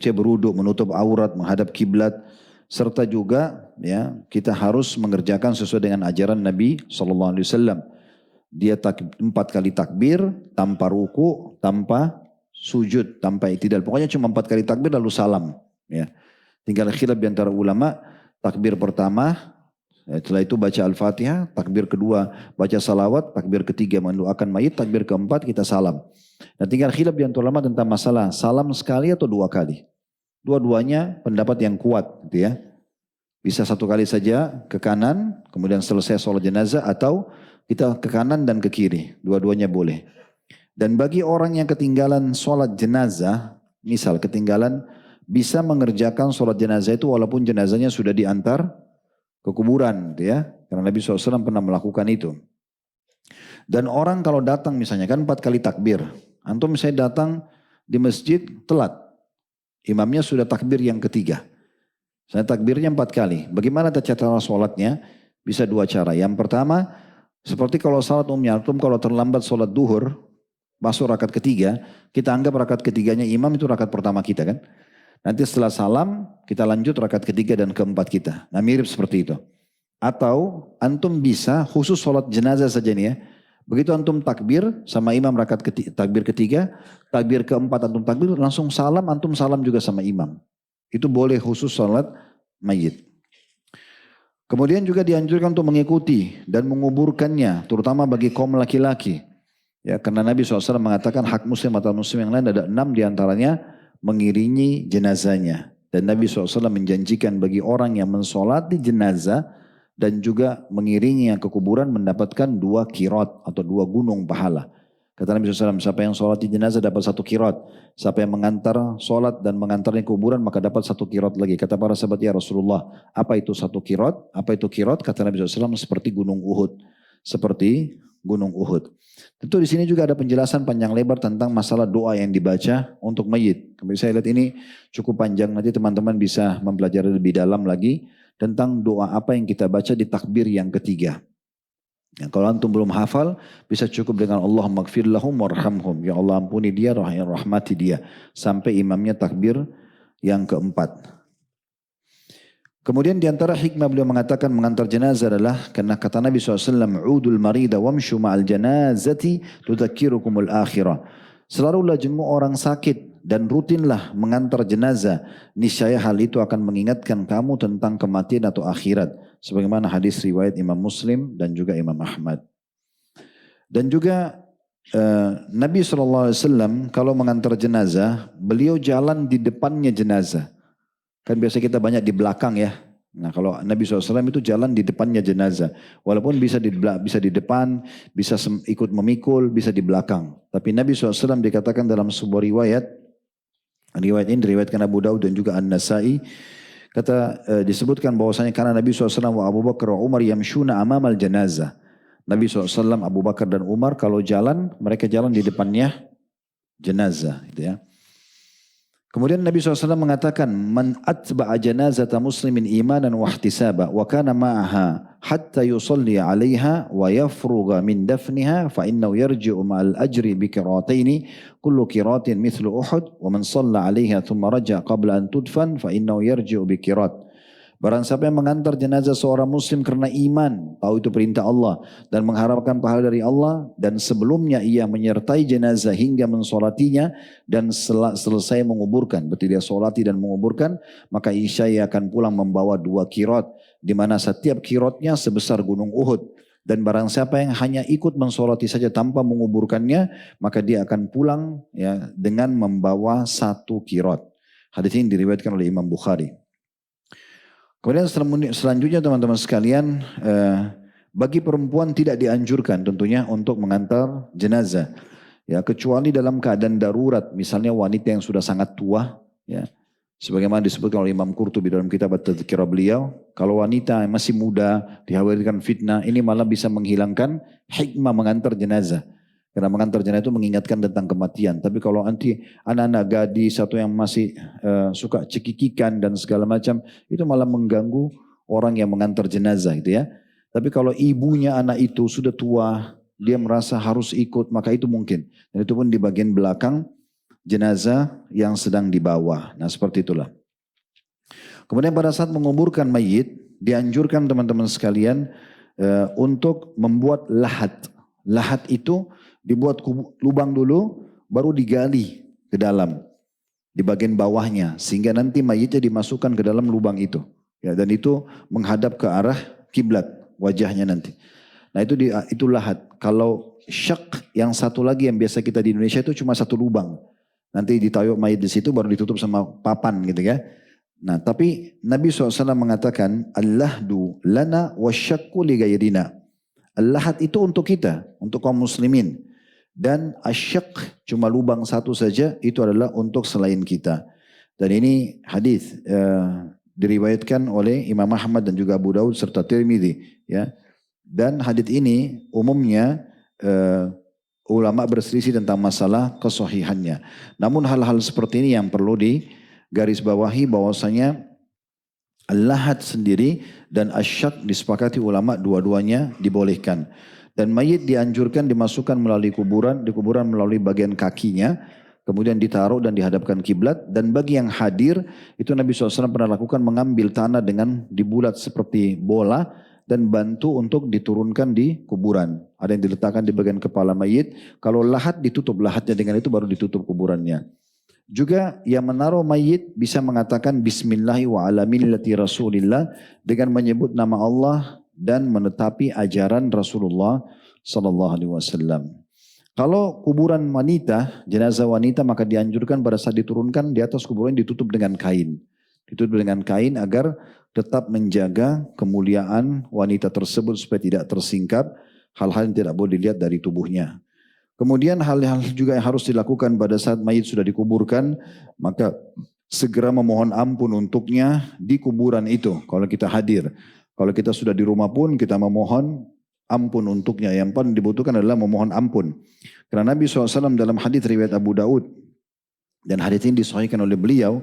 maksudnya berwudu, menutup aurat, menghadap kiblat, serta juga ya kita harus mengerjakan sesuai dengan ajaran Nabi SAW. Dia 4 kali takbir tanpa ruku, tanpa sujud, tanpa i'tidal. Pokoknya cuma 4 kali takbir lalu salam. Ya. Tinggal khilaf di antara ulama, takbir pertama, setelah itu baca Al-Fatihah, takbir kedua baca salawat, takbir ketiga mendoakan mayit, takbir keempat kita salam. Nah tinggal khilaf di antara ulama tentang masalah salam sekali atau 2 kali. Dua-duanya pendapat yang kuat gitu ya. Bisa 1 kali saja ke kanan, kemudian selesai sholat jenazah, atau kita ke kanan dan ke kiri. Dua-duanya boleh. Dan bagi orang yang ketinggalan sholat jenazah, misal ketinggalan, bisa mengerjakan sholat jenazah itu walaupun jenazahnya sudah diantar ke kuburan gitu ya. Karena Nabi SAW pernah melakukan itu. Dan orang kalau datang misalnya kan 4 kali takbir. Antum misalnya datang di masjid telat. Imamnya sudah takbir yang ketiga. Saya takbirnya 4 kali. Bagaimana cara sholatnya? Bisa 2 cara. Yang pertama, seperti kalau salat umumnya, antum kalau terlambat sholat duhur, masuk rakaat ketiga, kita anggap rakaat ketiganya imam itu rakaat pertama kita kan. Nanti setelah salam, kita lanjut rakaat ketiga dan keempat kita. Nah mirip seperti itu. Atau antum bisa khusus sholat jenazah saja nih ya. Begitu antum takbir sama imam rakaat takbir ketiga, takbir keempat antum takbir, langsung salam, antum salam juga sama imam. Itu boleh khusus sholat mayit. Kemudian juga dianjurkan untuk mengikuti dan menguburkannya, terutama bagi kaum laki-laki. Ya, karena Nabi SAW mengatakan hak muslim atau muslim yang lain ada 6 diantaranya mengiringi jenazahnya. Dan Nabi SAW menjanjikan bagi orang yang mensolati jenazah dan juga mengiringinya ke kuburan mendapatkan 2 kirot atau 2 gunung pahala. Kata Nabi SAW, siapa yang solati jenazah dapat 1 kirot. Siapa yang mengantar solat dan mengantarnya ke kuburan maka dapat 1 kirot lagi. Kata para sahabat, ya Rasulullah, apa itu 1 kirot? Apa itu kirot? Kata Nabi SAW, seperti gunung Uhud. Seperti gunung Uhud. Tentu di sini juga ada penjelasan panjang lebar tentang masalah doa yang dibaca untuk mayit. Kemudian saya lihat ini cukup panjang, nanti teman-teman bisa mempelajari lebih dalam lagi tentang doa apa yang kita baca di takbir yang ketiga. Ya, kalau antum belum hafal, bisa cukup dengan Allahumma gfir lahum warhamhum. Ya Allah ampuni dia, rahmati dia. Sampai imamnya takbir yang keempat. Kemudian diantara hikmah beliau mengatakan mengantar jenazah adalah karena kata Nabi SAW, udul marida wamshu ma'al janazati tudzakirukumul akhirah. Selalulah jenguk orang sakit dan rutinlah mengantar jenazah. Niscaya hal itu akan mengingatkan kamu tentang kematian atau akhirat. Sebagaimana hadis riwayat Imam Muslim dan juga Imam Ahmad. Dan juga Nabi SAW kalau mengantar jenazah, beliau jalan di depannya jenazah. Kan biasa kita banyak di belakang ya. Nah kalau Nabi SAW itu jalan di depannya jenazah. Walaupun bisa di depan, bisa ikut memikul, bisa di belakang. Tapi Nabi SAW dikatakan dalam sebuah riwayat ini diriwayatkan Abu Daud dan juga An-Nasai. Disebutkan bahwasanya karena Nabi SAW wa Abu Bakar wa Umar yamshuna amamal janazah. Nabi SAW, Abu Bakar dan Umar kalau jalan, mereka jalan di depannya jenazah. Gitu ya. Kemudian Nabi SAW mengatakan, man atba'a janazata muslimin imanan wa ihtisaba wa kana ma'aha hatta yusalli 'alaiha wa yafruga min dafniha fa innahu yarji'u ma'al ajri bi qirataini kullu qiratin mithlu Uhud wa man shalla 'alaiha thumma raja'a qabla an tudfan fa innahu yarji'u bi qirat. Barang siapa yang mengantar jenazah seorang muslim karena iman, tahu itu perintah Allah dan mengharapkan pahala dari Allah, dan sebelumnya ia menyertai jenazah hingga mensolatinya dan selesai menguburkan, berarti dia solati dan menguburkan, maka ia akan pulang membawa 2 kirot, di mana setiap kirotnya sebesar gunung Uhud. Dan barang siapa yang hanya ikut mensolati saja tanpa menguburkannya, maka dia akan pulang ya dengan membawa 1 kirot. Hadis ini diriwayatkan oleh Imam Bukhari. Kemudian selanjutnya teman-teman sekalian, bagi perempuan tidak dianjurkan tentunya untuk mengantar jenazah. Ya, kecuali dalam keadaan darurat, misalnya wanita yang sudah sangat tua, ya. Sebagaimana disebutkan oleh Imam Qurtubi dalam kitab At-Tadhkirah beliau, kalau wanita yang masih muda dikhawatirkan fitnah, ini malah bisa menghilangkan hikmah mengantar jenazah. Karena mengantar jenazah itu mengingatkan tentang kematian. Tapi kalau nanti anak-anak gadis atau yang masih suka cekikikan dan segala macam, itu malah mengganggu orang yang mengantar jenazah gitu ya. Tapi kalau ibunya anak itu sudah tua, dia merasa harus ikut, maka itu mungkin. Dan itu pun di bagian belakang jenazah yang sedang dibawa. Nah seperti itulah. Kemudian pada saat menguburkan mayit, dianjurkan teman-teman sekalian untuk membuat lahat. Lahat itu dibuat lubang dulu, baru digali ke dalam, di bagian bawahnya. Sehingga nanti mayitnya dimasukkan ke dalam lubang itu. Ya, dan itu menghadap ke arah kiblat wajahnya nanti. Nah itu lahat. Kalau syak yang satu lagi yang biasa kita di Indonesia itu cuma satu lubang. Nanti ditayuk mayit di situ baru ditutup sama papan gitu ya. Nah tapi Nabi SAW mengatakan Al-lahdu lana wasyakku li gairina. Al-lahat itu untuk kita, untuk kaum muslimin. Dan asyak cuma lubang satu saja, itu adalah untuk selain kita. Dan ini hadis diriwayatkan oleh Imam Ahmad dan juga Abu Daud serta Tirmidzi. Ya. Dan hadis ini umumnya ulama berselisih tentang masalah kesohihannya. Namun hal-hal seperti ini yang perlu digarisbawahi bahwasanya al-lahat sendiri dan asyak disepakati ulama dua-duanya dibolehkan. Dan mayit dianjurkan dimasukkan melalui kuburan, di kuburan melalui bagian kakinya, kemudian ditaruh dan dihadapkan kiblat. Dan bagi yang hadir, itu Nabi SAW pernah lakukan mengambil tanah dengan dibulat seperti bola dan bantu untuk diturunkan di kuburan. Ada yang diletakkan di bagian kepala mayit. Kalau lahat ditutup lahatnya, dengan itu baru ditutup kuburannya. Juga yang menaruh mayit bisa mengatakan Bismillahi wa ala millati Rasulillah dengan menyebut nama Allah dan menetapi ajaran Rasulullah sallallahu alaihi wasallam. Kalau kuburan wanita, jenazah wanita, maka dianjurkan pada saat diturunkan di atas kuburan ditutup dengan kain. Ditutup dengan kain agar tetap menjaga kemuliaan wanita tersebut supaya tidak tersingkap hal-hal yang tidak boleh dilihat dari tubuhnya. Kemudian hal-hal juga yang harus dilakukan pada saat mayit sudah dikuburkan, maka segera memohon ampun untuknya di kuburan itu kalau kita hadir. Kalau kita sudah di rumah pun kita memohon ampun untuknya. Yang paling dibutuhkan adalah memohon ampun. Karena Nabi SAW dalam hadis riwayat Abu Daud, dan hadis ini disahihkan oleh beliau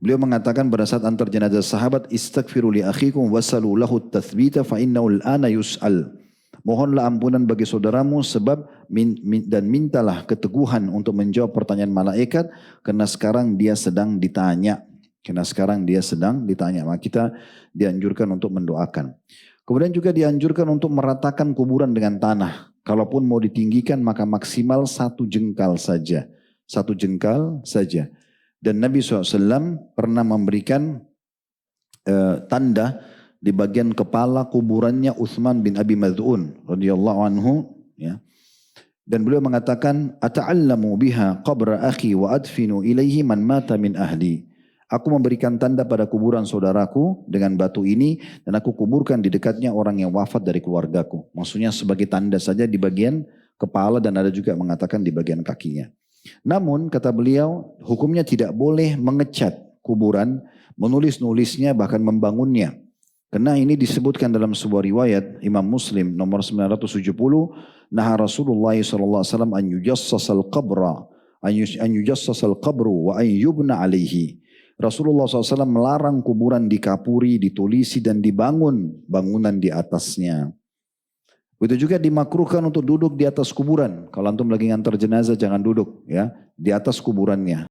mengatakan pada saat antar jenazah sahabat, istaghfiru li akhikum wasalu lahu tathbita fa innahu al-ana yus'al. Mohonlah ampunan bagi saudaramu sebab dan mintalah keteguhan untuk menjawab pertanyaan malaikat karena sekarang dia sedang ditanya. Maka kita dianjurkan untuk mendoakan. Kemudian juga dianjurkan untuk meratakan kuburan dengan tanah. Kalaupun mau ditinggikan maka maksimal 1 jengkal saja. 1 jengkal saja. Dan Nabi SAW pernah memberikan tanda di bagian kepala kuburannya Utsman bin Abi Mad'un radhiyallahu anhu, ya. Dan beliau mengatakan, "Ata'allamu biha qabra akhi wa adfinu ilaihi man mata min ahli." Aku memberikan tanda pada kuburan saudaraku dengan batu ini dan aku kuburkan di dekatnya orang yang wafat dari keluargaku. Maksudnya sebagai tanda saja di bagian kepala dan ada juga mengatakan di bagian kakinya. Namun kata beliau, hukumnya tidak boleh mengecat kuburan, menulis-nulisnya bahkan membangunnya. Karena ini disebutkan dalam sebuah riwayat Imam Muslim nomor 970, nah Rasulullah SAW an yujassasal qabra, an yujassasal qabru wa an yubna alaihi. Rasulullah SAW melarang kuburan dikapuri, ditulisi dan dibangun bangunan di atasnya. Begitu juga dimakruhkan untuk duduk di atas kuburan. Kalau antum lagi ngantar jenazah jangan duduk ya di atas kuburannya.